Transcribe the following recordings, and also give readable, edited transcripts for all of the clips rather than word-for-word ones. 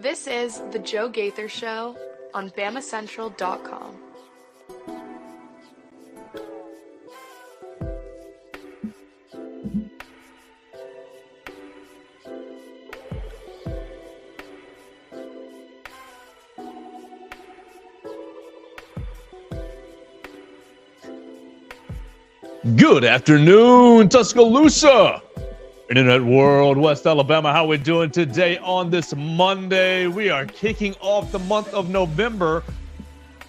This is The Joe Gaither Show on BamaCentral.com. Good afternoon, Tuscaloosa, Internet World, West Alabama. How we doing today on this Monday? We are kicking off the month of November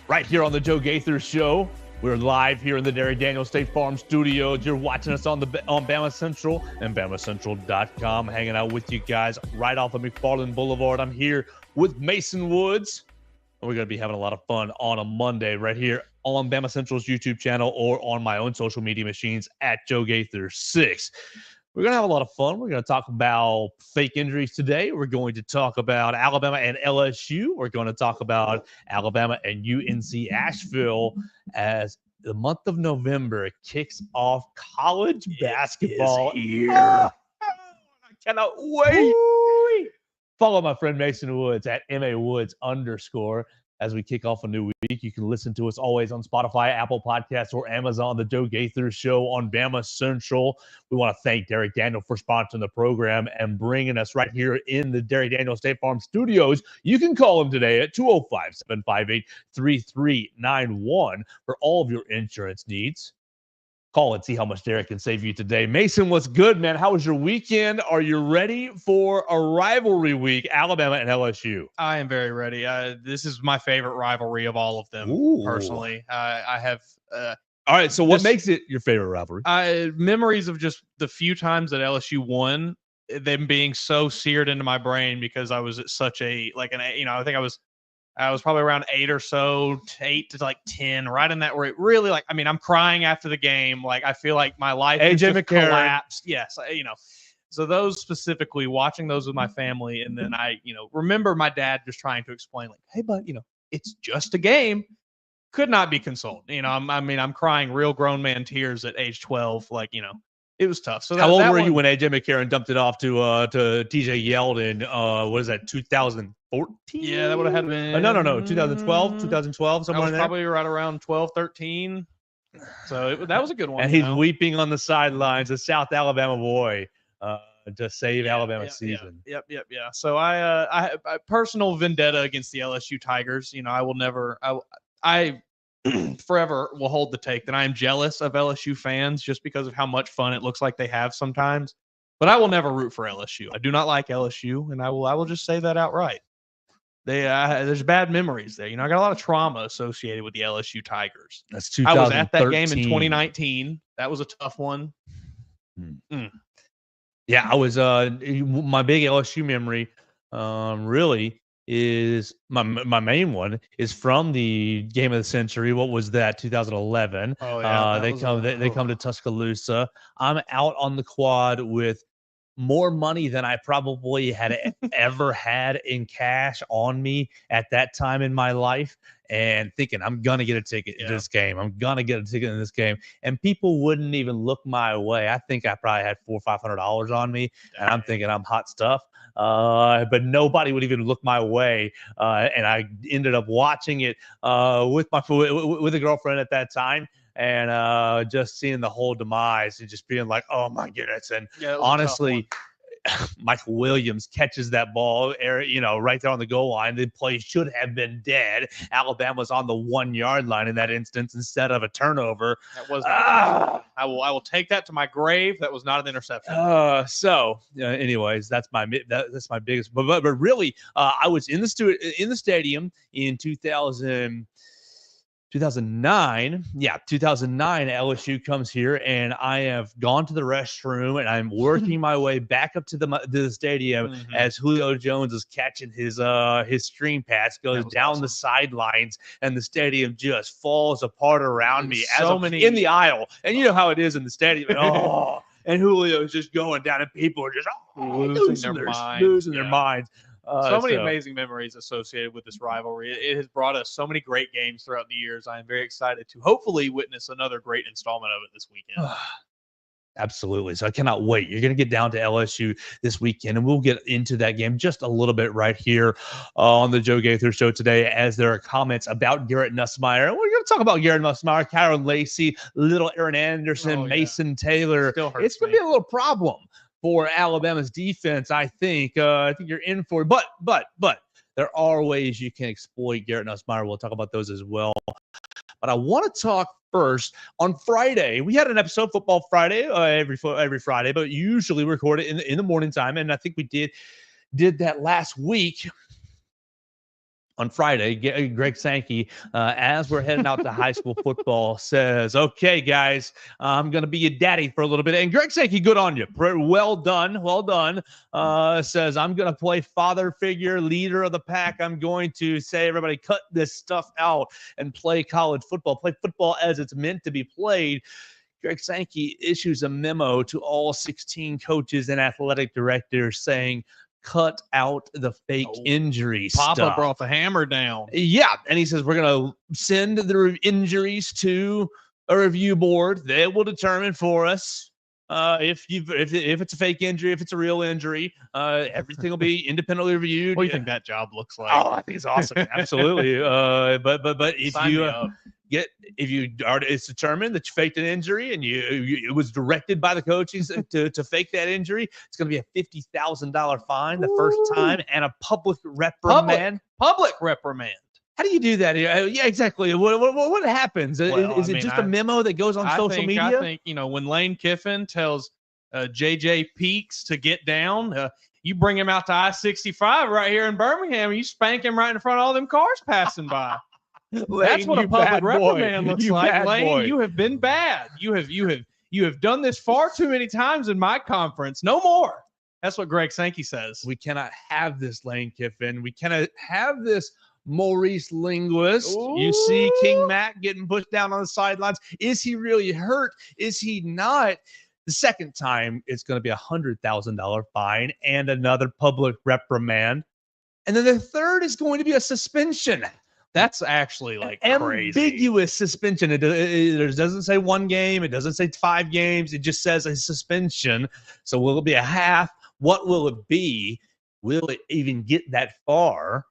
right here on the Joe Gaither Show. We're live here in the Derek Daniels State Farm Studios. You're watching us on Bama Central and BamaCentral.com, hanging out with you guys right off of McFarland Boulevard. I'm here with Mason Woods, and we're going to be having a lot of fun on a Monday right here on Bama Central's YouTube channel or on my own social media machines at Joe Gaither 6. We're going to have a lot of fun. We're going to talk about fake injuries today. We're going to talk about Alabama and LSU. We're going to talk about Alabama and UNC Asheville as the month of November kicks off college basketball. Here. I cannot wait. Woo-wee. Follow my friend Mason Woods at MAWoods_ as we kick off a new week. You can listen to us always on Spotify, Apple Podcasts, or Amazon, The Joe Gaither Show on Bama Central. We want to thank Derek Daniel for sponsoring the program and bringing us right here in the Derek Daniel State Farm Studios. You can call him today at 205-758-3391 for all of your insurance needs. Call and see how much Derek can save you today. Mason, what's good, man? How was your weekend? Are you ready for a rivalry week, Alabama and LSU? I am very ready. This is my favorite rivalry of all of them, personally. I have... all right, so what makes it your favorite rivalry? Memories of just the few times that LSU won, them being so seared into my brain because I was at such I think I was probably around 8 or so, 8 to like 10, right in that where it really I'm crying after the game. Like I feel like my life has just collapsed. Yes. So those specifically, watching those with my family. And then I, remember my dad just trying to explain like, hey, but it's just a game. Could not be consoled. I'm crying real grown man tears at age 12. It was tough. So how old were you when AJ McCarron dumped it off to TJ Yeldon? What is that, 2014? Yeah, that would have had been... No. 2012, somewhere in there. Probably right around 12, 13. So that was a good one. And he's weeping on the sidelines, a South Alabama boy, to save Alabama's season. Yep. So I personal vendetta against the LSU Tigers. I will never... I forever will hold the take that I am jealous of LSU fans just because of how much fun it looks like they have sometimes. But I will never root for LSU. I do not like LSU, and I will just say that outright. There's bad memories there. I got a lot of trauma associated with the LSU Tigers. That's 2013. I was at that game in 2019. That was a tough one. Yeah, I was. My big LSU memory, really, is my main one is from the game of the century. What was that? 2011. Oh yeah. They come to Tuscaloosa. I'm out on the quad with more money than I probably had ever had in cash on me at that time in my life, and thinking I'm gonna get a ticket in this game. I'm gonna get a ticket in this game, and people wouldn't even look my way. I think I probably had $400 or $500 on me, and I'm thinking I'm hot stuff. But nobody would even look my way, and I ended up watching it with a girlfriend at that time, and just seeing the whole demise and just being like, oh my goodness. And honestly, Michael Williams catches that ball, right there on the goal line. The play should have been dead. Alabama's on the 1 yard line in that instance instead of a turnover. That was not I will take that to my grave. That was not an interception. Anyways, that's my biggest. But really, I was in the stadium in 2009. Yeah, 2009, LSU comes here, and I have gone to the restroom, and I'm working my way back up to the stadium as Julio Jones is catching his stream pass, goes down the sidelines, and the stadium just falls apart around me in the aisle. And you know how it is in the stadium. And Julio is just going down, and people are just losing their minds. So many amazing memories associated with this rivalry. It has brought us so many great games throughout the years. I am very excited to hopefully witness another great installment of it this weekend. Absolutely. So I cannot wait. You're going to get down to LSU this weekend, and we'll get into that game just a little bit right here on the Joe Gaither Show today, as there are comments about Garrett Nussmeier. We're going to talk about Garrett Nussmeier, Kyron Lacey, little Aaron Anderson, Mason Taylor. It's going to be a little problem for Alabama's defense, I think. I think you're in for it. But there are ways you can exploit Garrett Nussmeier. We'll talk about those as well. But I want to talk first. On Friday, we had an episode, Football Friday, every Friday, but usually record it in the morning time. And I think we did that last week. On Friday, Greg Sankey, as we're heading out to high school football, says, okay, guys, I'm going to be your daddy for a little bit. And Greg Sankey, good on you. Well done. Says, I'm going to play father figure, leader of the pack. I'm going to say, everybody, cut this stuff out and play college football. Play football as it's meant to be played. Greg Sankey issues a memo to all 16 coaches and athletic directors saying, cut out the fake injury stuff. Papa brought the hammer down. Yeah, and he says we're going to send the injuries to a review board. They will determine for us if it's a fake injury, if it's a real injury. Everything will be independently reviewed. What do you think that job looks like? Oh, I think it's awesome. Absolutely. But if it's determined that you faked an injury and it was directed by the coaches to fake that injury, it's going to be a $50,000 fine the first time and a public reprimand. Public reprimand. How do you do that? Yeah, exactly. What happens? Is it just a memo that goes on social media? I think, when Lane Kiffin tells JJ Peaks to get down, you bring him out to I-65 right here in Birmingham, and you spank him right in front of all them cars passing by. Lane, that's what a public reprimand looks like. Lane, boy. You have been bad. You have done this far too many times in my conference. No more. That's what Greg Sankey says. We cannot have this, Lane Kiffin. We cannot have this, Maurice Linguist. Ooh. You see King Mac getting pushed down on the sidelines. Is he really hurt? Is he not? The second time, it's going to be a $100,000 fine and another public reprimand. And then the third is going to be a suspension. That's actually like ambiguous crazy. Suspension. It doesn't say 1 game. It doesn't say 5 games. It just says a suspension. So will it be a half? What will it be? Will it even get that far?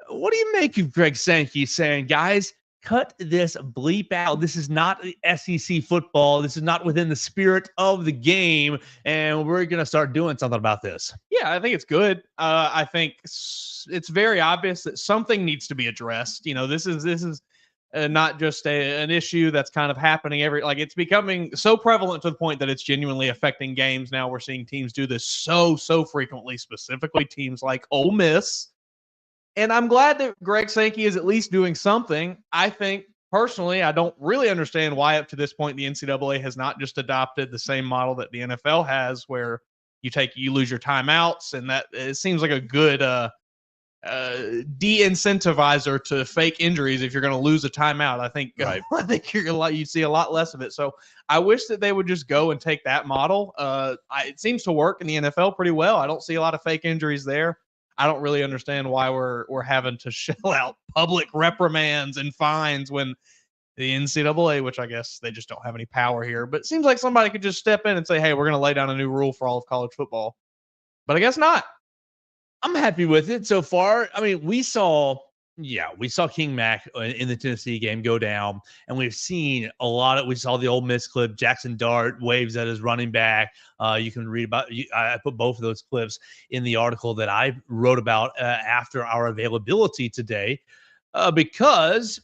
What do you make of Greg Sankey saying, guys, cut this bleep out? This is not SEC football. This is not within the spirit of the game. And we're going to start doing something about this. Yeah, I think it's good. I think it's very obvious that something needs to be addressed. This is not just an issue that's kind of happening it's becoming so prevalent to the point that it's genuinely affecting games. Now we're seeing teams do this so frequently, specifically teams like Ole Miss. And I'm glad that Greg Sankey is at least doing something. I think, personally, I don't really understand why up to this point the NCAA has not just adopted the same model that the NFL has, where you lose your timeouts, and that it seems like a good de-incentivizer to fake injuries if you're going to lose a timeout. I think right. I think you see a lot less of it. So I wish that they would just go and take that model. It seems to work in the NFL pretty well. I don't see a lot of fake injuries there. I don't really understand why we're having to shell out public reprimands and fines when the NCAA, which I guess they just don't have any power here, but it seems like somebody could just step in and say, hey, we're going to lay down a new rule for all of college football. But I guess not. I'm happy with it so far. I mean, we saw King Mac in the Tennessee game go down, and we've seen we saw the Ole Miss clip. Jackson Dart waves at his running back. You can read about. I put both of those clips in the article that I wrote about after our availability today, because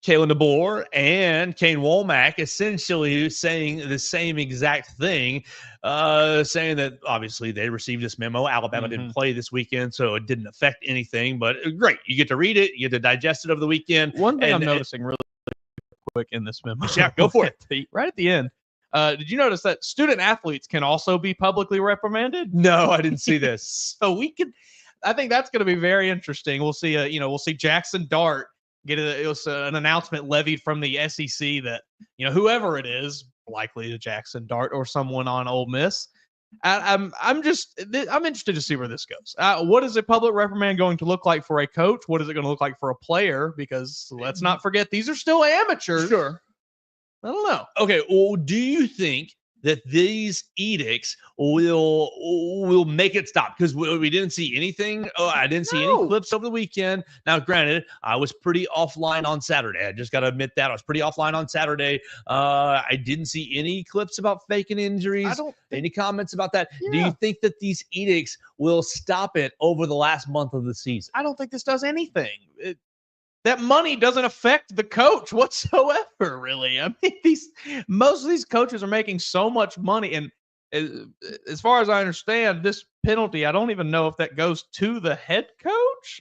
Kalen DeBoer and Kane Womack essentially saying the same exact thing, saying that obviously they received this memo. Alabama didn't play this weekend, so it didn't affect anything. But great, you get to read it, you get to digest it over the weekend. One thing I'm noticing really quick in this memo. Yeah, go for it. Right at the end. Did you notice that student athletes can also be publicly reprimanded? No, I didn't see this. So I think that's going to be very interesting. We'll see. We'll see Jackson Dart get an announcement levied from the SEC that whoever it is, likely to Jackson Dart or someone on Ole Miss. I'm interested to see where this goes. What is a public reprimand going to look like for a coach? What is it going to look like for a player? Because let's not forget, these are still amateurs. Sure. I don't know. Okay, well, do you think that these edicts will make it stop? Because we didn't see anything. I didn't see any clips over the weekend. Now, granted, I was pretty offline on Saturday. I just got to admit that I was pretty offline on Saturday. I didn't see any clips about faking injuries. Any comments about that? Yeah. Do you think that these edicts will stop it over the last month of the season? I don't think this does anything. That money doesn't affect the coach whatsoever, really. I mean, most of these coaches are making so much money, and as far as I understand, this penalty, I don't even know if that goes to the head coach.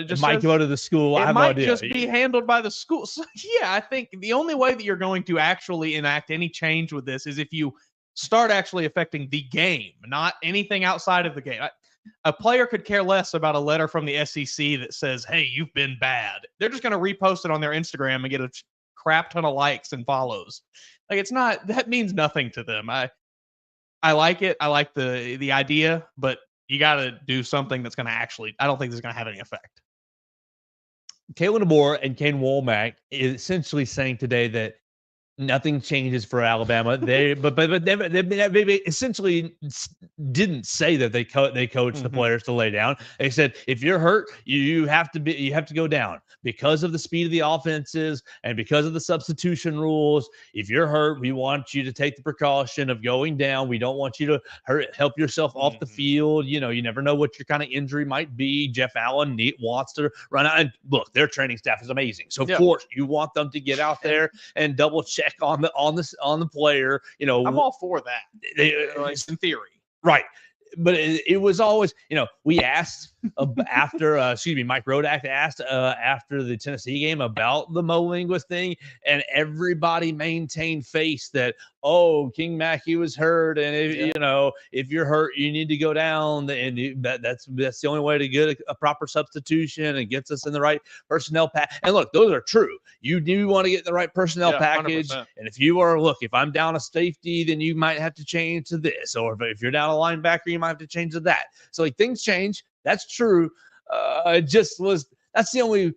It might go to the school. I have no idea. It might just be handled by the school. So, yeah, I think the only way that you're going to actually enact any change with this is if you start actually affecting the game, not anything outside of the game. A player could care less about a letter from the SEC that says, hey, you've been bad. They're just going to repost it on their Instagram and get a crap ton of likes and follows. Like, it's not, that means nothing to them. I like it. I like the idea, but you got to do something that's going to actually, I don't think this is going to have any effect. Kalen DeBoer and Kane Womack is essentially saying today that nothing changes for Alabama. They essentially didn't say that they coached the players to lay down. They said if you're hurt, you have to go down because of the speed of the offenses and because of the substitution rules. If you're hurt, we want you to take the precaution of going down. We don't want you to help yourself off the field. You know, you never know what your kind of injury might be. Jeff Allen wants to run out, and look, their training staff is amazing. So of course you want them to get out there and double check on the player. You know, I'm all for that. In theory, right? But it was always, you know, we asked after, Mike Rodak asked after the Tennessee game about the Mo Linguist thing, and everybody maintained face that, oh, King Mackey was hurt, and if you're hurt, you need to go down, and that's the only way to get a proper substitution and gets us in the right personnel pack. And look, those are true. You do want to get the right personnel package, 100%. And if I'm down a safety, then you might have to change to this, or if you're down a linebacker, you might have to change to that. So like things change. That's true. That's the only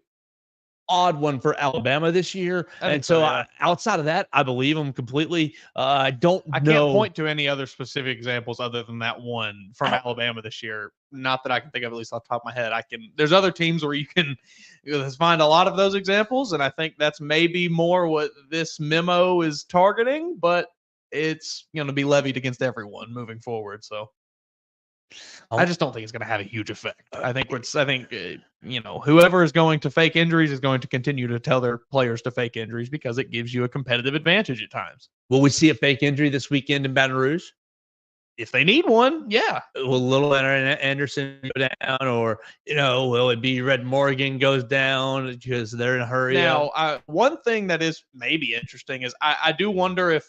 odd one for Alabama this year. And so outside of that, I believe them completely. I can't point to any other specific examples other than that one from Alabama this year. Not that I can think of, at least off the top of my head. There's other teams where you can find a lot of those examples, and I think that's maybe more what this memo is targeting, but it's going to be levied against everyone moving forward. So I just don't think it's going to have a huge effect. I think whoever is going to fake injuries is going to continue to tell their players to fake injuries because it gives you a competitive advantage at times. Will we see a fake injury this weekend in Baton Rouge? If they need one, yeah. Will Little Anderson go down, or will it be Red Morgan goes down because they're in a hurry? Now, one thing that is maybe interesting is I do wonder if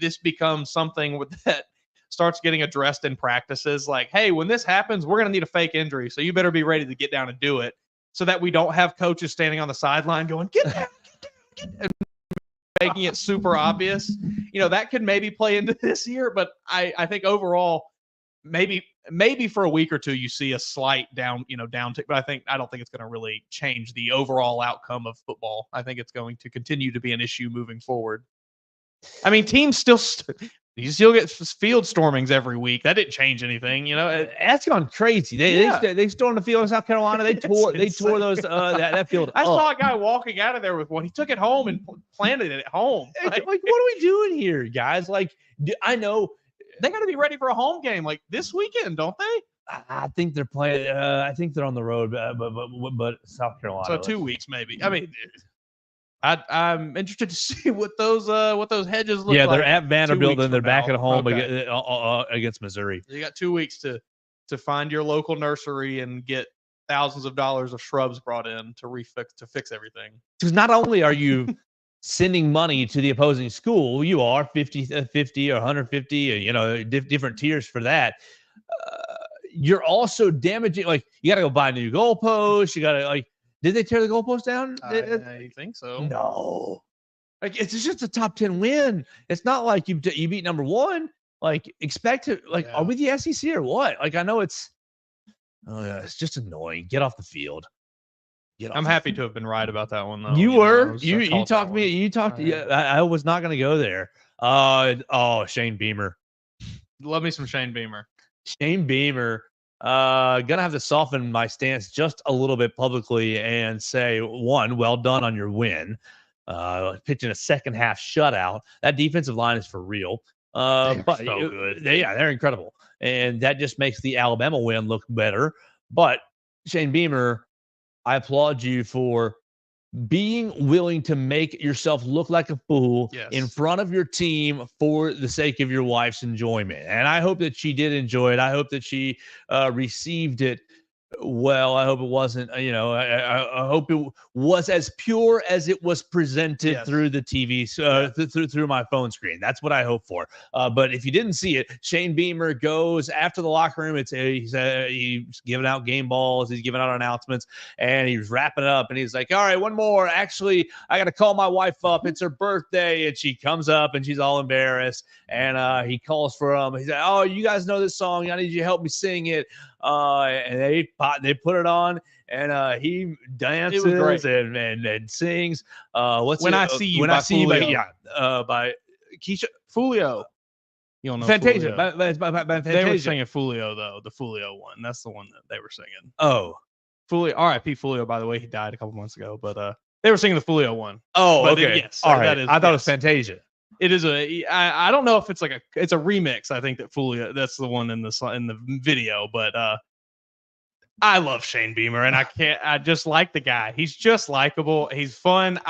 this becomes something that starts getting addressed in practices, like, hey, when this happens, we're going to need a fake injury, so you better be ready to get down and do it, so that we don't have coaches standing on the sideline going, get down, and making it super obvious. That could maybe play into this year, but I think overall, maybe for a week or two, you see a slight downtick, but I don't think it's going to really change the overall outcome of football. I think it's going to continue to be an issue moving forward. I mean, teams still you still get field stormings every week. That didn't change anything, That's gone crazy. They stormed the field in South Carolina. They tore those that field. I saw a guy walking out of there with one. He took it home and planted it at home. Like, what are we doing here, guys? Like, I know they got to be ready for a home game like this weekend, don't they? I think they're playing. I think they're on the road, but South Carolina. So 2 weeks maybe. I mean, I'm interested to see what those hedges look like. Yeah, they're at Vanderbilt and they're back at home against Missouri. You got 2 weeks to find your local nursery and get thousands of dollars of shrubs brought in to fix everything. Because not only are you sending money to the opposing school, you are 50 or 150, different tiers for that. You're also damaging. Like, you got to go buy new goalposts. You got to Did they tear the goalpost down? I think so. No. Like, it's just a top 10 win. It's not like you beat number one. Like, expect it. Like, are we the SEC or what? Like, I know it's just annoying. Get off the field. I'm happy to have been right about that one, though. You were. You called talked that me. one. You talked. Yeah, I was not going to go there. Shane Beamer. Love me some Shane Beamer. Shane Beamer. Gonna have to soften my stance just a little bit publicly and say, one, well done on your win. Pitching a second half shutout. That defensive line is for real. But so good. They're incredible, and that just makes the Alabama win look better. But Shane Beamer, I applaud you for being willing to make yourself look like a fool in front of your team for the sake of your wife's enjoyment. And I hope that she did enjoy it. I hope that she received it well. I hope it wasn't, I hope it was as pure as it was presented through the TV, through my phone screen. That's what I hope for. But if you didn't see it, Shane Beamer goes after the locker room. He's giving out game balls. He's giving out announcements, and he's wrapping it up. And he's like, all right, one more. Actually, I got to call my wife up. It's her birthday. And she comes up, and she's all embarrassed. And he calls for him. He's like, oh, you guys know this song. I need you to help me sing it. And they put it on, and he dances and sings. When I See You by Keisha Fulio. You don't know Fantasia. Fulio. They were singing Fulio, though, the Fulio one. That's the one that they were singing. Oh, Fulio. R.I.P. Fulio, by the way. He died a couple months ago, but they were singing the Fulio one. Oh, but okay. Yes, all right. I thought it was Fantasia. It is I don't know if it's it's a remix. I think that Fulio, that's the one in the video, but I love Shane Beamer, and I just like the guy. He's just likable. He's fun.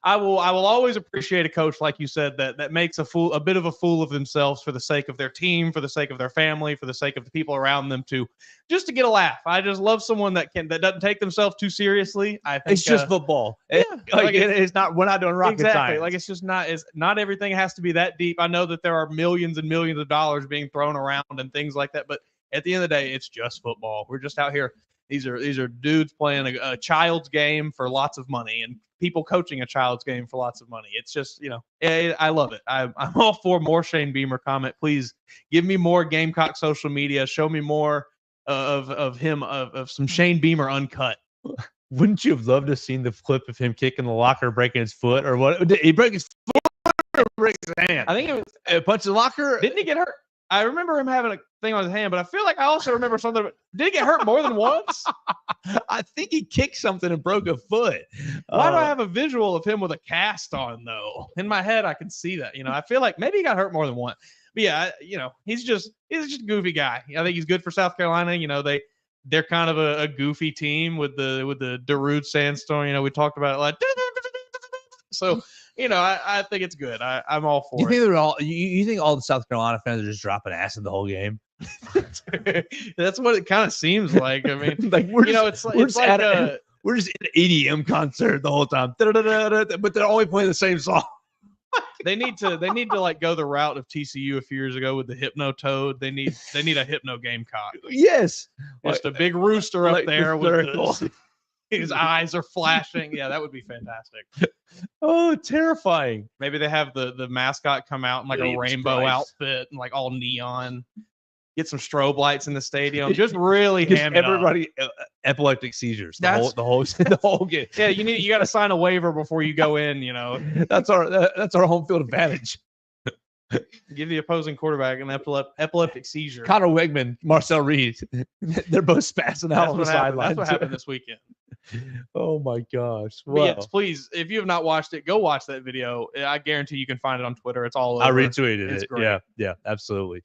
I will always appreciate a coach, like you said, that makes a bit of a fool of themselves for the sake of their team, for the sake of their family, for the sake of the people around them, just to get a laugh. I just love someone that doesn't take themselves too seriously. I think it's just football. Yeah, it's not. We're not doing rocket science. Like it's just not. It's not everything has to be that deep. I know that there are millions and millions of dollars being thrown around and things like that, but at the end of the day, it's just football. We're just out here. These are dudes playing a child's game for lots of money, and people coaching a child's game for lots of money. It's just, I love it. I'm all for more Shane Beamer comment. Please give me more Gamecock social media. Show me more of him, of some Shane Beamer uncut. Wouldn't you have loved to have seen the clip of him kicking the locker, breaking his foot, or what? Did he break his foot or break his hand? I think it was a punch the locker. Didn't he get hurt? I remember him having a thing on his hand, but I feel like I also remember something. Did he get hurt more than once? I think he kicked something and broke a foot. Why do I have a visual of him with a cast on, though? In my head, I can see that. I feel like maybe he got hurt more than once. But yeah, he's just a goofy guy. I think he's good for South Carolina. They're kind of a goofy team with the Darude Sandstorm. We talked about it like. So. I think it's good. I'm all for it. You think all the South Carolina fans are just dropping acid the whole game? That's what it kind of seems like. I mean, like we're just at an EDM concert the whole time, but they're only playing the same song. They need to like go the route of TCU a few years ago with the Hypno Toad. They need a Hypno Gamecock. Yes, just a big rooster up there with his eyes are flashing. Yeah, that would be fantastic. Oh, terrifying. Maybe they have the mascot come out in like a rainbow outfit and like all neon. Get some strobe lights in the stadium. Just really ham it everybody up. Epileptic seizures. The whole game. Yeah, you got to sign a waiver before you go in. That's our home field advantage. Give the opposing quarterback an epileptic seizure. Connor Wegman, Marcel Reed, they're both spazzing out on the sideline. That's what happened this weekend. Oh my gosh! Well, yes, please, if you have not watched it, go watch that video. I guarantee you can find it on Twitter. It's all over. I retweeted it. Great. Yeah, absolutely.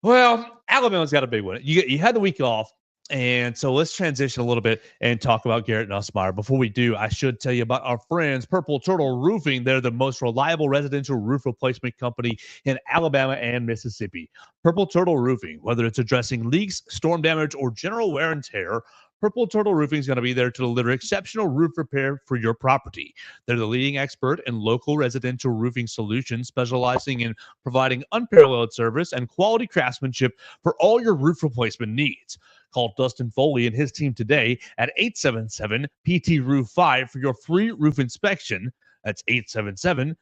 Well, Alabama's got a big one. You had the week off. And so let's transition a little bit and talk about Garrett Nussmeier. Before we do, I should tell you about our friends, Purple Turtle Roofing. They're the most reliable residential roof replacement company in Alabama and Mississippi. Purple Turtle Roofing, whether it's addressing leaks, storm damage, or general wear and tear, Purple Turtle Roofing is going to be there to deliver exceptional roof repair for your property. They're the leading expert in local residential roofing solutions, specializing in providing unparalleled service and quality craftsmanship for all your roof replacement needs. Call Dustin Foley and his team today at 877-PT-ROOF-5 for your free roof inspection. That's 877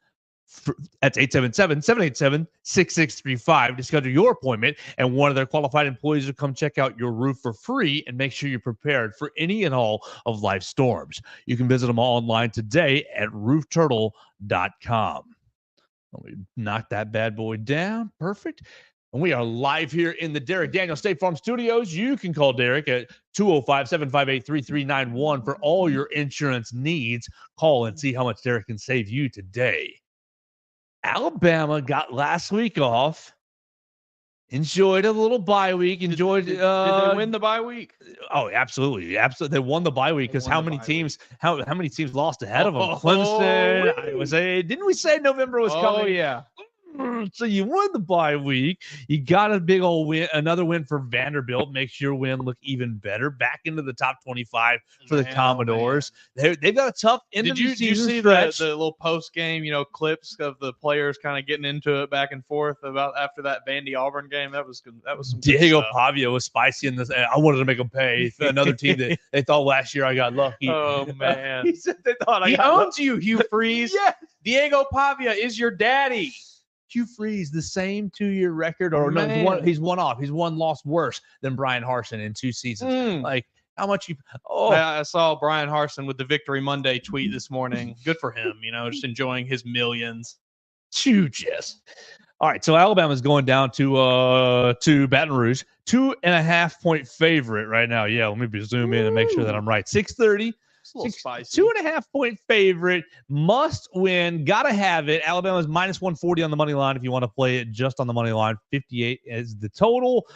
That's 877-787-6635 to schedule your appointment, and one of their qualified employees will come check out your roof for free and make sure you're prepared for any and all of life's storms. You can visit them online today at roofturtle.com. Let me knock that bad boy down. Perfect. And we are live here in the Derek Daniel State Farm Studios. You can call Derek at 205-758-3391 for all your insurance needs. Call and see how much Derek can save you today. Alabama got last week off. Enjoyed a little bye week. Did they win the bye week? Oh, absolutely. Absolutely. They won the bye week because how many teams lost ahead of them? Clemson, Iowa State. Didn't we say November was coming? Oh, yeah. So you won the bye week. You got a big old win, another win for Vanderbilt. Makes your win look even better. Back into the top 25 for the Commodores. They've got a tough end of the season. Did you see stretch. the little post game, clips of the players kind of getting into it back and forth about after that Vandy Auburn game? That was some Diego Pavia was spicy in this. I wanted to make them pay. Another team that they thought last year I got lucky. Oh man, he said they thought he owns you, Hugh Freeze. Yes. Diego Pavia is your daddy. Hugh Freeze, the same 2-year record, or no, he's one off. He's one loss worse than Brian Harsin in 2 seasons. Like, how much you? Oh, I saw Brian Harsin with the Victory Monday tweet this morning. Good for him, just enjoying his millions. Huge, yes. All right, so Alabama's going down to Baton Rouge, 2.5-point favorite right now. Yeah, let me zoom in and make sure that I'm right. 6:30. It's a little spicy. 2.5-point favorite, must win, gotta have it. Alabama's minus 140 on the money line if you want to play it just on the money line. 58 is the total.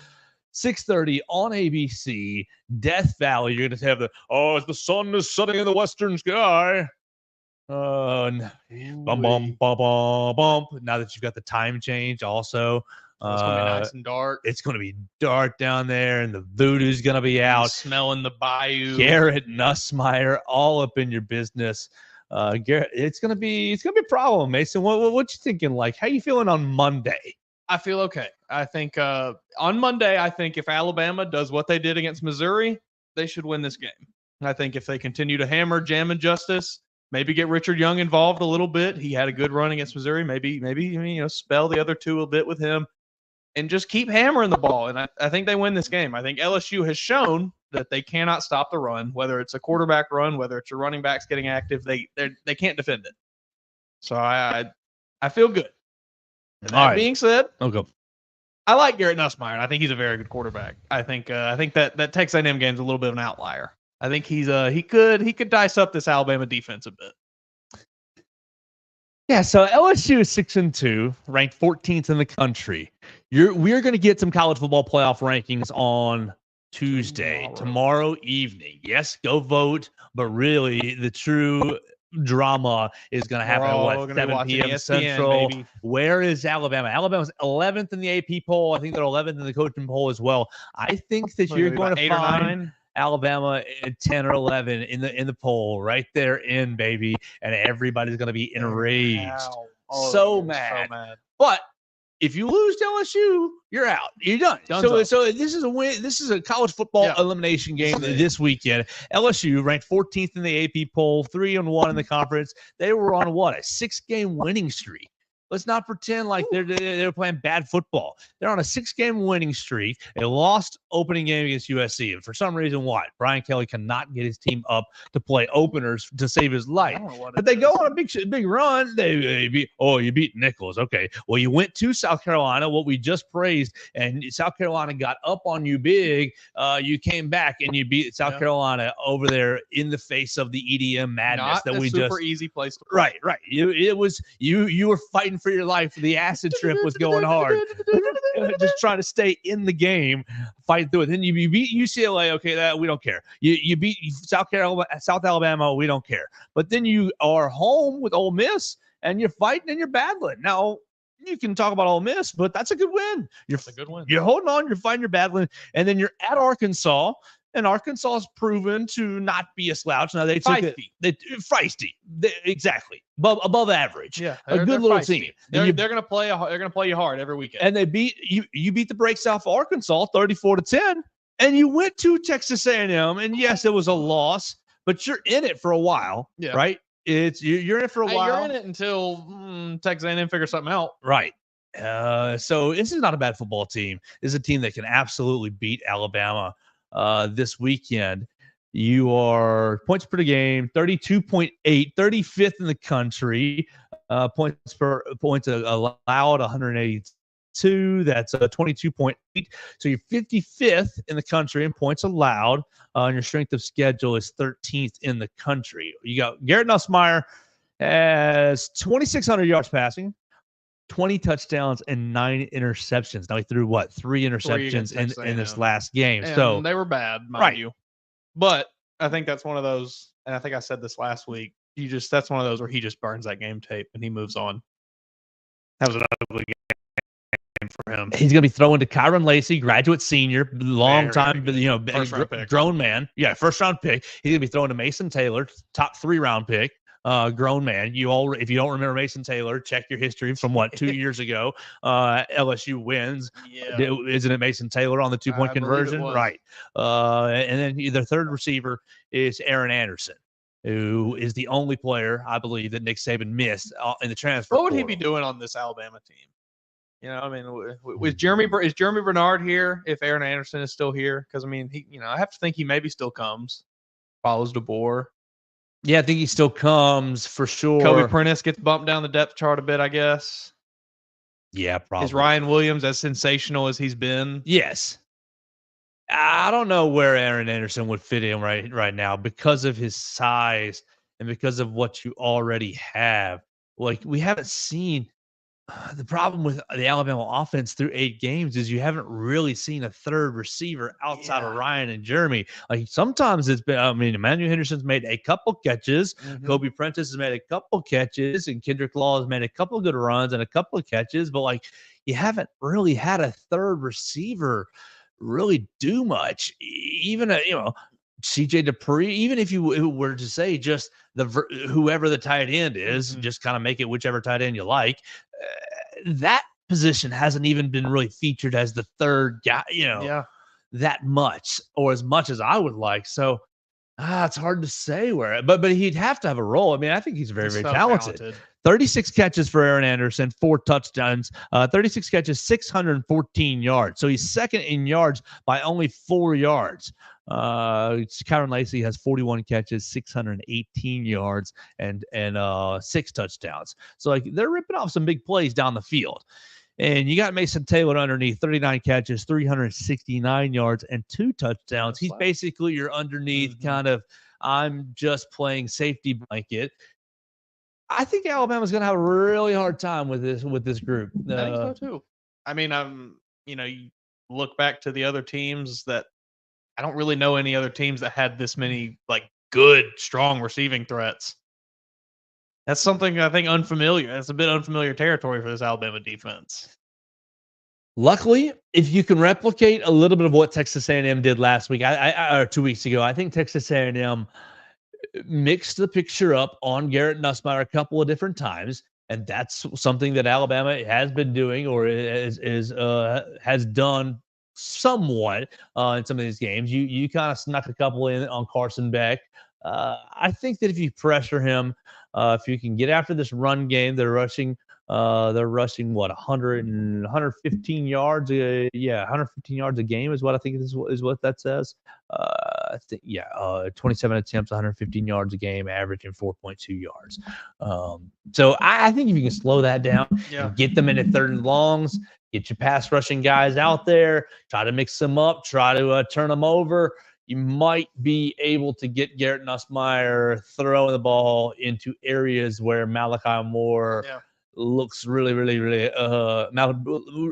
6:30 on ABC. Death Valley. You're going to have as the sun is setting in the western sky. Bum, bum, bum, bum, bump. Now that you've got the time change also. It's going to be nice and dark. It's going to be dark down there, and the voodoo's going to be out. Smelling the bayou. Garrett Nussmeier, all up in your business. Garrett, it's going to be a problem, Mason. What you thinking? Like, how you feeling on Monday? I feel okay. I think on Monday, if Alabama does what they did against Missouri, they should win this game. I think if they continue to hammer Jam and Justice, maybe get Richard Young involved a little bit. He had a good run against Missouri. Maybe spell the other two a bit with him. And just keep hammering the ball. And I think they win this game. I think LSU has shown that they cannot stop the run, whether it's a quarterback run, whether it's your running backs getting active. They can't defend it. So I feel good. And that being said, I like Garrett Nussmeier, and I think he's a very good quarterback. I think that Texas A&M game's a little bit of an outlier. I think he could dice up this Alabama defense a bit. Yeah, so LSU is 6-2, ranked 14th in the country. We're going to get some college football playoff rankings on Tuesday, tomorrow evening. Yes, go vote, but really the true drama is going to happen at 7 p.m. ESPN, Central. baby. Where is Alabama? Alabama's 11th in the AP poll. I think they're 11th in the coaching poll as well. I think that you're going to find Alabama at 10 or 11 in the poll right there in, baby, and everybody's going to be enraged. Oh, so mad. But if you lose to LSU, you're out. You're done. So this is a win. This is a college football elimination game this weekend. LSU ranked 14th in the AP poll, 3-1 in the conference. They were on a 6-game winning streak. Let's not pretend like they're playing bad football. They're on a 6-game winning streak. They lost opening game against USC. And for some reason, Brian Kelly cannot get his team up to play openers to save his life. But they go on a big run. You beat Nichols. Okay. Well, you went to South Carolina, what we just praised, and South Carolina got up on you big. You came back and you beat South Carolina over there in the face of the EDM madness that we just. Not a super easy place to play. Right. You were fighting for your life. The acid trip was going hard. Just trying to stay in the game, fight through it. Then you beat UCLA. Okay, that we don't care. You beat South Alabama. We don't care. But then you are home with Ole Miss, and you're fighting and you're battling. Now you can talk about Ole Miss, but that's a good win. It's a good win. You're holding on. You're fighting. You're battling, and then you're at Arkansas. And Arkansas has proven to not be a slouch. Now they took feisty. Exactly. Above average. Yeah. A good little team. They're going to play you hard every weekend. And they beat you beat the brakes off Arkansas 34-10. And you went to Texas A&M. And yes, it was a loss, but you're in it for a while. Yeah. Right? You're in it for a while. You're in it until Texas A&M figures something out. Right. So this is not a bad football team. This is a team that can absolutely beat Alabama this weekend. You are points per game, 32.8, 35th in the country. Points allowed, 182. That's 22.8. So you're 55th in the country in points allowed. And your strength of schedule is 13th in the country. You got Garrett Nussmeier has 2,600 yards passing, 20 touchdowns, and 9 interceptions. Now he threw what? 3 interceptions in this last game. And so they were bad, mind you. But I think that's one of those, and I think I said this last week. That's one of those where he just burns that game tape and he moves on. That was an ugly game for him. He's going to be throwing to Kyron Lacey, graduate senior, long time, First-round pick. Grown man. Yeah, first-round pick. He's going to be throwing to Mason Taylor, top 3-round pick. Grown man. If you don't remember Mason Taylor, check your history from 2 years ago. LSU wins. Yeah. Isn't it Mason Taylor on the 2-point conversion? Right. And then the third receiver is Aaron Anderson, who is the only player, I believe, that Nick Saban missed in the transfer. What would he be doing on this Alabama team? Is Jeremy Bernard here if Aaron Anderson is still here? Because, I have to think he maybe still comes, follows DeBoer. Yeah, I think he still comes for sure. Kobe Prentice gets bumped down the depth chart a bit, I guess. Yeah, probably. Is Ryan Williams as sensational as he's been? Yes. I don't know where Aaron Anderson would fit in right now because of his size and because of what you already have. Like, we haven't seen the problem with the Alabama offense through 8 games is you haven't really seen a third receiver outside of Ryan and Jeremy. Like, sometimes it's been, Emmanuel Henderson's made a couple catches. Kobe Prentice has made a couple catches, and Kendrick Law has made a couple good runs and a couple of catches, but you haven't really had a third receiver really do much. Even CJ Dupree, even if you were to say just whoever the tight end is, just kind of make it whichever tight end you like, that position hasn't even been really featured as the third guy, that much or as much as I would like. So it's hard to say but he'd have to have a role. I think he's very, very talented. 36 catches for Aaron Anderson, 4 touchdowns, 36 catches, 614 yards. So he's second in yards by only 4 yards. Kyron Lacey has 41 catches, 618 yards, and 6 touchdowns. So they're ripping off some big plays down the field. And you got Mason Taylor underneath, 39 catches, 369 yards, and 2 touchdowns. He's basically your underneath kind of, I'm just playing safety blanket. I think Alabama's going to have a really hard time with this group. I think so too. You look back to the other teams that I don't really know any other teams that had this many good, strong receiving threats. That's something I think unfamiliar. That's a bit unfamiliar territory for this Alabama defense. Luckily, if you can replicate a little bit of what Texas A&M did last week, or 2 weeks ago, I think Texas A&M mixed the picture up on Garrett Nussmeier a couple of different times, and that's something that Alabama has been doing or has done somewhat in some of these games. You kind of snuck a couple in on Carson Beck. I think that if you pressure him, if you can get after this run game, they're rushing what 115 yards. 115 yards a game is what I think is what that says. 27 attempts, 115 yards a game, averaging 4.2 yards. So I think if you can slow that down, get them into 3rd and longs, get your pass rushing guys out there, try to mix them up, try to turn them over, you might be able to get Garrett Nussmeier throwing the ball into areas where Malachi Moore looks really, really, really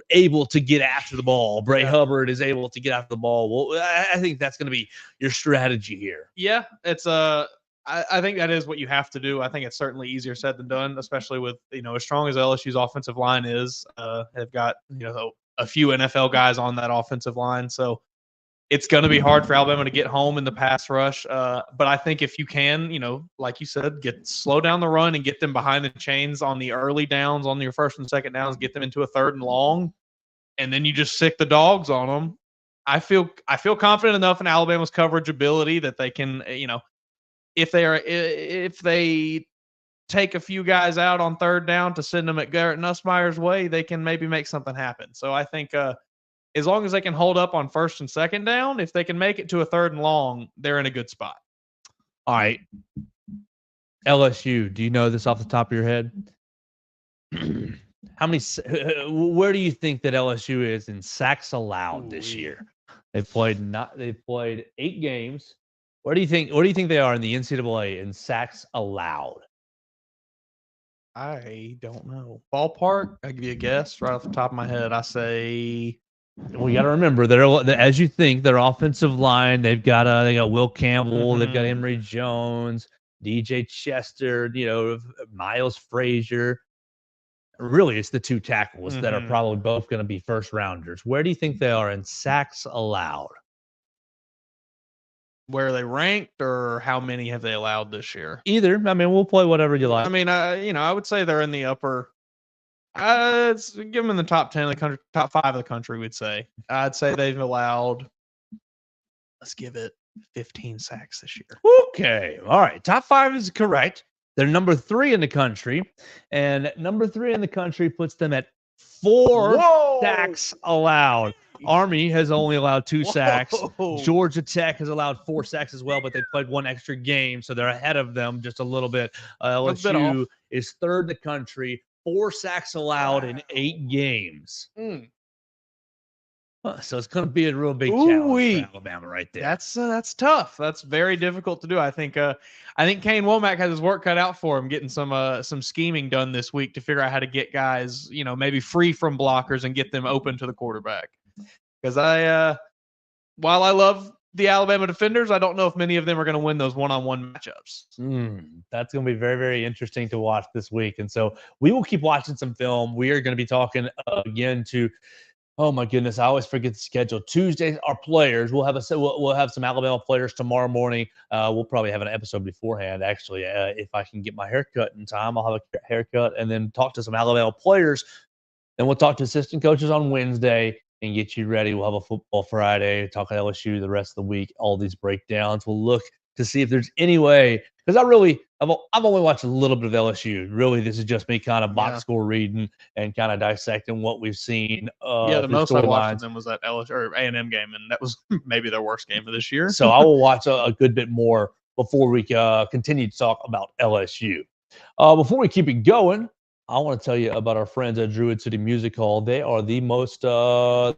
able to get after the ball. Bray Hubbard is able to get after the ball. Well, I think that's going to be your strategy here. Yeah, it's I think that is what you have to do. I think it's certainly easier said than done, especially with as strong as LSU's offensive line is. They've got a few NFL guys on that offensive line, so it's going to be hard for Alabama to get home in the pass rush. But I think if you can, like you said, slow down the run and get them behind the chains on the early downs, on your 1st and 2nd downs, get them into a 3rd and long, and then you just sick the dogs on them. I feel confident enough in Alabama's coverage ability that they can, if they take a few guys out on third down to send them at Garrett Nussmeier's way, they can maybe make something happen. So I think as long as they can hold up on first and second down, if they can make it to a third and long, they're in a good spot. All right. LSU, do you know this off the top of your head? Where do you think that LSU is in sacks allowed this year? They've played 8 games. Where do you think they are in the NCAA in sacks allowed? I don't know. Ballpark, I'll give you a guess right off the top of my head. I say we got to remember as you think their offensive line, they got Will Campbell, they've got Emory Jones, DJ Chester, Miles Frazier. Really, it's the 2 tackles that are probably both going to be first rounders. Where do you think they are in sacks allowed? Where are they ranked, or how many have they allowed this year? Either. I mean, we'll play whatever you like. I mean, I would say they're in the upper. Give them in the top 10 of the country, top 5 of the country. We'd say. I'd say they've allowed. Let's give it 15 sacks this year. Okay, all right. Top 5 is correct. They're number 3 in the country, and number 3 in the country puts them at 4 sacks allowed. Army has only allowed 2 sacks. Georgia Tech has allowed 4 sacks as well, but they played 1 extra game, so they're ahead of them just a little bit. LSU is 3rd in the country, 4 sacks allowed in 8 games. So it's going to be a real big challenge for Alabama right there. That's tough. That's very difficult to do. I think Kane Womack has his work cut out for him, getting some scheming done this week to figure out how to get guys, maybe free from blockers and get them open to the quarterback. Because while I love the Alabama defenders, I don't know if many of them are going to win those one-on-one matchups. That's going to be very, very interesting to watch this week. And so we will keep watching some film. We are going to be talking again to. Oh my goodness! I always forget the schedule. Tuesdays, our players. We'll have some Alabama players tomorrow morning. We'll probably have an episode beforehand. Actually, if I can get my haircut in time, I'll have a haircut and then talk to some Alabama players. Then we'll talk to assistant coaches on Wednesday and get you ready. We'll have a football Friday, talk at LSU the rest of the week. All these breakdowns. We'll look to see if there's any way, because I've only watched a little bit of LSU. Really, this is just me kind of box score reading and kind of dissecting what we've seen. The most I watched of them was that LSU or A&M game, and that was maybe their worst game of this year. So I will watch a good bit more before we continue to talk about LSU. Before we keep it going, I want to tell you about our friends at Druid City Music Hall. They are the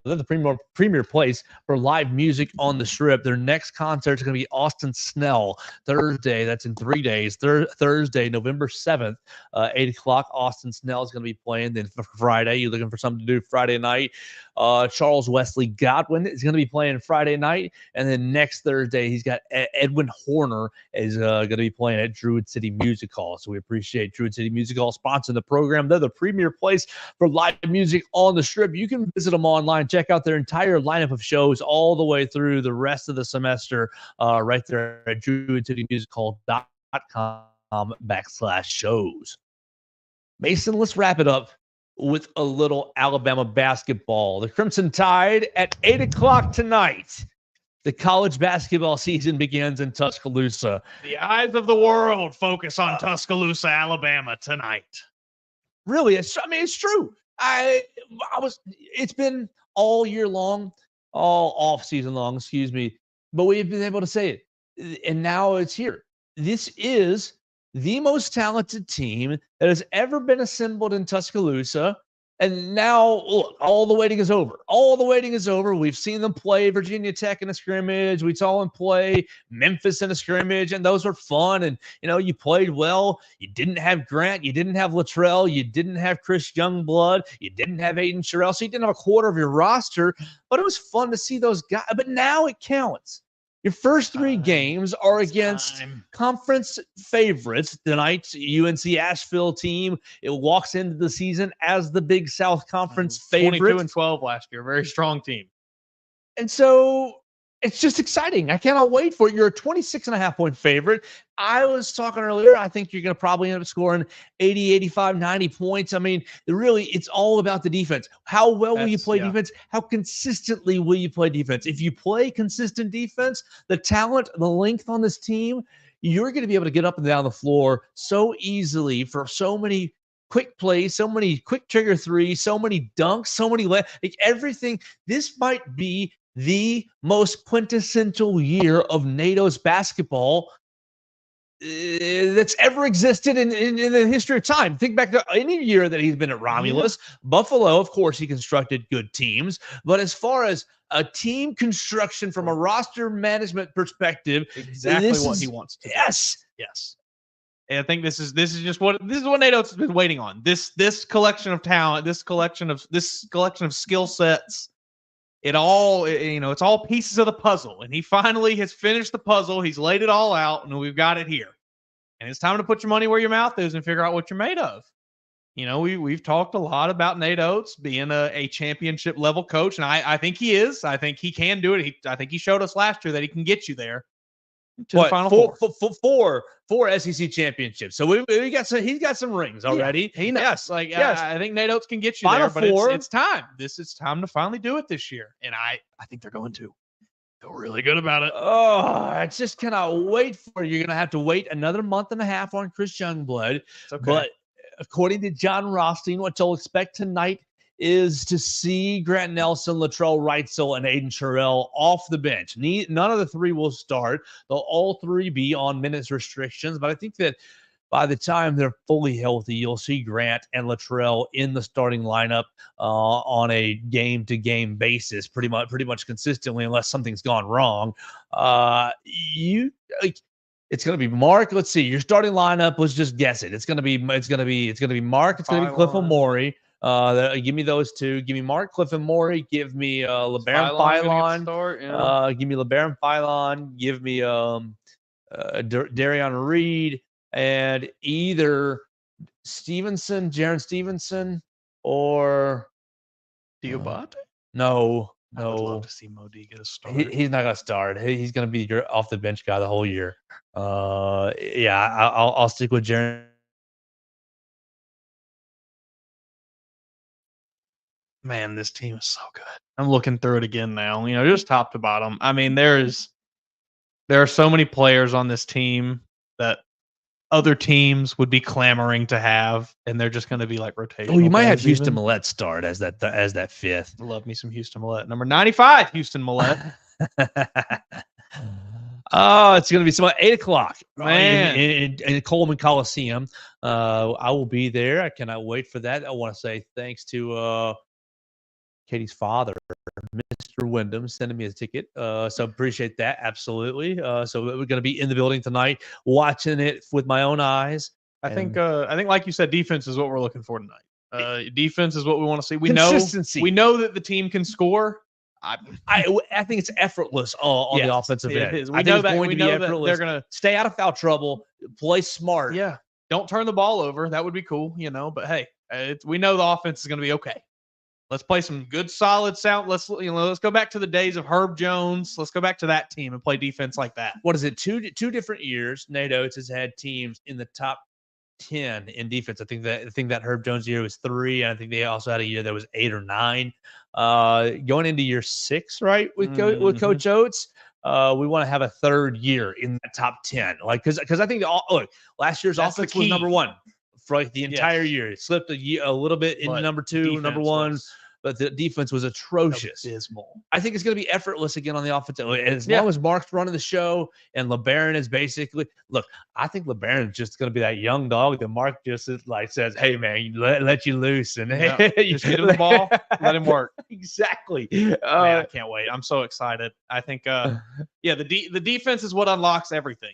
they're the premier place for live music on the Strip. Their next concert is going to be Austin Snell Thursday. That's in 3 days. Thursday, November 7th, 8 o'clock. Austin Snell is going to be playing. Then for Friday, you're looking for something to do Friday night. Charles Wesley Godwin is going to be playing Friday night. And then next Thursday, he's got Edwin Horner is going to be playing at Druid City Music Hall. So we appreciate Druid City Music Hall sponsoring the program. They're the premier place for live music on the Strip. You can visit them online, check out their entire lineup of shows all the way through the rest of the semester right there at druidcitymusichall.com/shows. Mason, let's wrap it up with a little Alabama basketball. The Crimson Tide at 8 o'clock tonight. The college basketball season begins in Tuscaloosa. The eyes of the world focus on Tuscaloosa, Alabama tonight. Really, it's true. It's been all year long, all off season long, excuse me, but we've been able to say it. And now it's here. This is the most talented team that has ever been assembled in Tuscaloosa. And now, look, all the waiting is over. All the waiting is over. We've seen them play Virginia Tech in a scrimmage. We saw them play Memphis in a scrimmage, and those were fun. And, you played well. You didn't have Grant. You didn't have Latrell. You didn't have Chris Youngblood. You didn't have Aiden Sherrill. So you didn't have a quarter of your roster. But it was fun to see those guys. But now it counts. Your first 3 games are against conference favorites. Tonight's UNC Asheville team, it walks into the season as the Big South Conference favorite. 22-12 last year. Very strong team. And so it's just exciting. I cannot wait for it. You're a 26.5-point favorite. I was talking earlier, I think you're going to probably end up scoring 80, 85, 90 points. I mean, really, it's all about the defense. How well will you play defense? How consistently will you play defense? If you play consistent defense, the talent, the length on this team, you're going to be able to get up and down the floor so easily for so many quick plays, so many quick trigger threes, so many dunks, so many like everything. This might be the most quintessential year of NATO's basketball that's ever existed in the history of time. Think back to any year that he's been at Romulus. Buffalo, of course, he constructed good teams. But as far as a team construction from a roster management perspective, exactly what he wants to do. Yes. And I think this is what NATO's been waiting on. This collection of talent, this collection of skill sets. It's all pieces of the puzzle. And he finally has finished the puzzle. He's laid it all out, and we've got it here. And it's time to put your money where your mouth is and figure out what you're made of. We've talked a lot about Nate Oates being a championship level coach, and I think he is. I think he can do it. I think he showed us last year that he can get you there to the Final Four. Four SEC championships. So we got some. He's got some rings already. Yeah, he knows. Yes. I think Nate Oates can get you Final there. Four. But it's time. It's time to finally do it this year, and I think they're going to. Feel really good about it. Oh, I just cannot wait for it. You're going to have to wait another month and a half on Chris Youngblood. Okay. But according to John Rothstein, what you'll expect tonight is to see Grant Nelson, Latrell Wrightsell, and Aiden Sherrill off the bench. None of the three will start. They'll all three be on minutes restrictions. But I think that by the time they're fully healthy, you'll see Grant and Latrell in the starting lineup on a game-to-game basis, pretty much consistently, unless something's gone wrong. It's going to be Mark. Let's see. Your starting lineup. Let's just guess it. It's going to be Mark. It's going to be Cliff Amore. Give me those two. Give me Mark, Cliff Amore. Give me LeBaron Philon. Give me LeBaron Philon. Give me Darion Reed. And either Jaron Stevenson, or Diabate? No. I would love to see Mo D get a start. He's not going to start. He's going to be your off the bench guy the whole year. I'll stick with Jaron. Man, this team is so good. I'm looking through it again now. Just top to bottom. I mean, there are so many players on this team that other teams would be clamoring to have, and they're just going to be like rotational. Oh, you might have Houston Millett start as that fifth. Love me some Houston Millett. Number 95, Houston Millett. Oh, it's going to be 8 o'clock, man, in Coleman Coliseum. I will be there. I cannot wait for that. I want to say thanks to Katie's father, Mr. Wyndham, sending me a ticket. So appreciate that. Absolutely. So we're going to be in the building tonight, watching it with my own eyes. I think, like you said, defense is what we're looking for tonight. Defense is what we want to see. We Consistency. know that the team can score. I think it's effortless on the offensive end. We know that they're going to stay out of foul trouble, play smart. Yeah. Don't turn the ball over. That would be cool, but hey, we know the offense is going to be okay. Let's play some good, solid sound. Let's go back to the days of Herb Jones. Let's go back to that team and play defense like that. What is it? Two different years. Nate Oates has had teams in the top 10 in defense. I think that Herb Jones year was 3, and I think they also had a year that was 8 or 9. Going into year 6, right, with Coach Oates. We want to have a third year in the top 10, because I think last year's offense was number 1 for the entire year. It slipped a little bit in number 2, number 1, but the defense was atrocious. Abysmal. I think it's going to be effortless again on the offensive. As long as Mark's running the show and LeBaron is basically I think LeBaron is just going to be that young dog that Mark just says, "Hey man, let you loose and just get him the ball, let him work." Exactly. Man, I can't wait. I'm so excited. I think, the defense is what unlocks everything.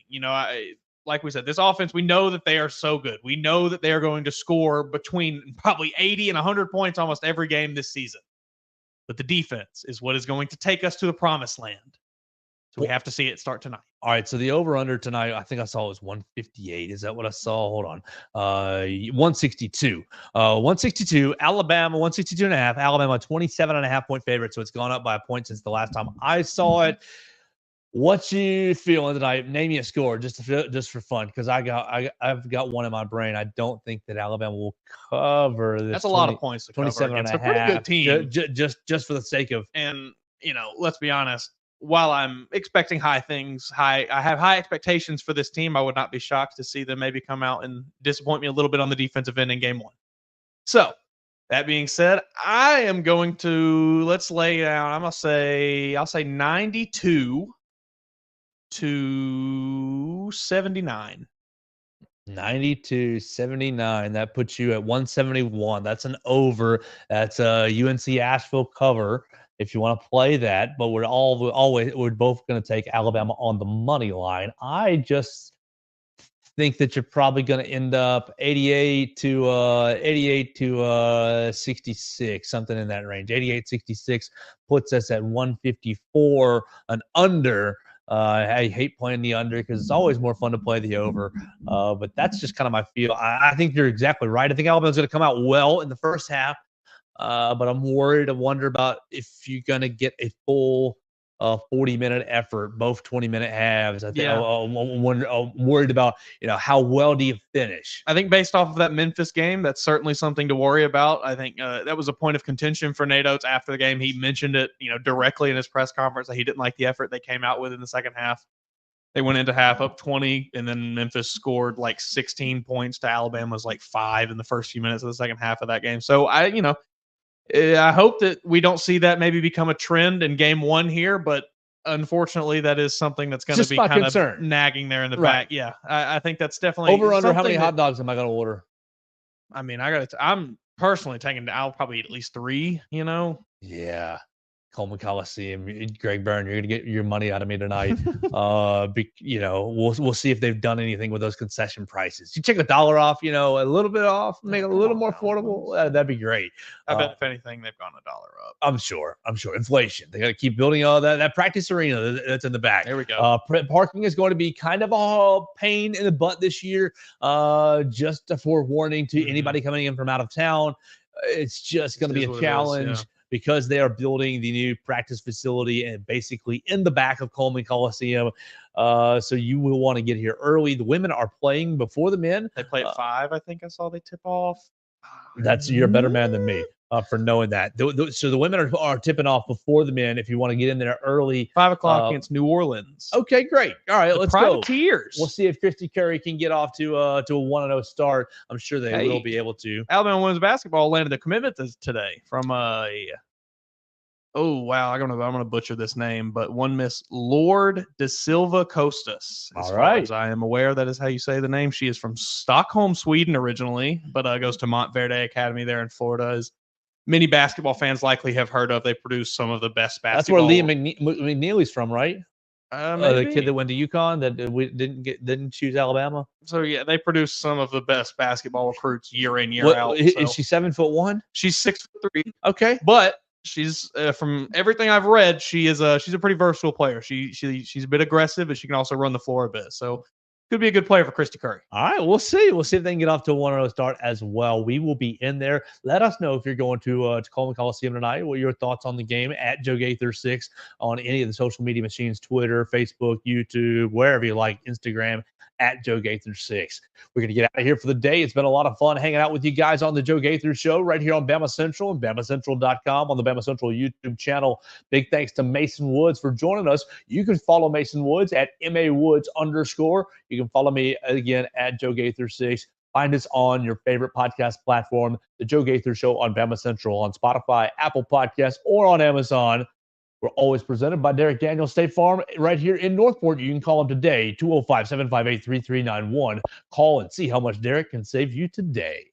Like we said, this offense, we know that they are so good. We know that they are going to score between probably 80 and 100 points almost every game this season. But the defense is what is going to take us to the promised land. So we have to see it start tonight. All right, so the over-under tonight, I think I saw it was 158. Is that what I saw? Hold on. 162. 162, Alabama, 162.5. Alabama, 27.5 point favorite, so it's gone up by a point since the last time I saw it. What you feeling tonight? Name me a score just for fun, because I've got one in my brain. I don't think that Alabama will cover this. That's a lot of points to cover. 27 and a half. It's a pretty good team. Just for the sake of, and let's be honest, while I'm expecting I have high expectations for this team. I would not be shocked to see them maybe come out and disappoint me a little bit on the defensive end in game 1. So that being said, I am going to let's lay down. I'll say 92 to 79. 92-79. That puts you at 171. That's an over. That's a UNC Asheville cover if you want to play that. But we're both going to take Alabama on the money line. I just think that you're probably going to end up 88 to 66, something in that range. 88-66 puts us at 154, an under. I hate playing the under because it's always more fun to play the over. But that's just kind of my feel. I think you're exactly right. I think Alabama's going to come out well in the first half. But I'm worried. I wonder about if you're going to get a full 40-minute effort, both 20-minute halves. I think I'm worried about, how well do you finish? I think based off of that Memphis game, that's certainly something to worry about. I think that was a point of contention for Nate Oates after the game. He mentioned it, directly in his press conference that he didn't like the effort they came out with in the second half. They went into half up 20, and then Memphis scored like 16 points to Alabama's like 5 in the first few minutes of the second half of that game. So I hope that we don't see that maybe become a trend in game 1 here, but unfortunately, that is something that's going to be kind of nagging there in the back. Yeah, I think that's definitely over under. How many hot dogs am I going to order? I mean, I'm personally I'll probably eat at least 3. Yeah. Coleman Coliseum, Greg Byrne, you're gonna get your money out of me tonight. We'll see if they've done anything with those concession prices. You take $1 off, a little bit off, make it a little more affordable. That'd be great. I bet if anything, they've gone $1 up. I'm sure. Inflation. They got to keep building all that practice arena that's in the back. There we go. Parking is going to be kind of a pain in the butt this year. Just a forewarning to anybody coming in from out of town. It's just going to be a challenge. Because they are building the new practice facility and basically in the back of Coleman Coliseum. So you will want to get here early. The women are playing before the men. They play at 5, I think I saw they tip off. You're a better man than me for knowing that. So the women are tipping off before the men if you want to get in there early. 5 o'clock against New Orleans. Okay, great. All right, let's go. Privateers. We'll see if Christy Curry can get off to a 1-0 start. I'm sure they will be able to. Alabama women's basketball landed a commitment today from oh wow, I'm gonna butcher this name, but one Miss Lord De Silva Costas. As far as I am aware, that is how you say the name. She is from Stockholm, Sweden originally, but goes to Montverde Academy there in Florida. As many basketball fans likely have heard of, they produce some of the best basketball. That's where Liam McNeely's from, right? The kid that went to UConn that we didn't choose Alabama. So yeah, they produce some of the best basketball recruits year in year out. Is she 7'1"? She's 6'3". Okay, but she's from everything I've read, she's a pretty versatile player. She's a bit aggressive, but she can also run the floor a bit. So could be a good player for Christy Curry. All right, we'll see. We'll see if they can get off to a 1-0 start as well. We will be in there. Let us know if you're going to Coleman Coliseum tonight. What are your thoughts on the game at Joe Gaither 6 on any of the social media machines, Twitter, Facebook, YouTube, wherever you like, Instagram, at Joe Gaither 6. We're going to get out of here for the day. It's been a lot of fun hanging out with you guys on the Joe Gaither Show right here on BamaCentral and BamaCentral.com on the BamaCentral YouTube channel. Big thanks to Mason Woods for joining us. You can follow Mason Woods at MAWoods_. You can follow me again at Joe Gaither 6. Find us on your favorite podcast platform, The Joe Gaither Show on BamaCentral, on Spotify, Apple Podcasts, or on Amazon. We're always presented by Derek Daniels State Farm right here in Northport. You can call him today, 205-758-3391. Call and see how much Derek can save you today.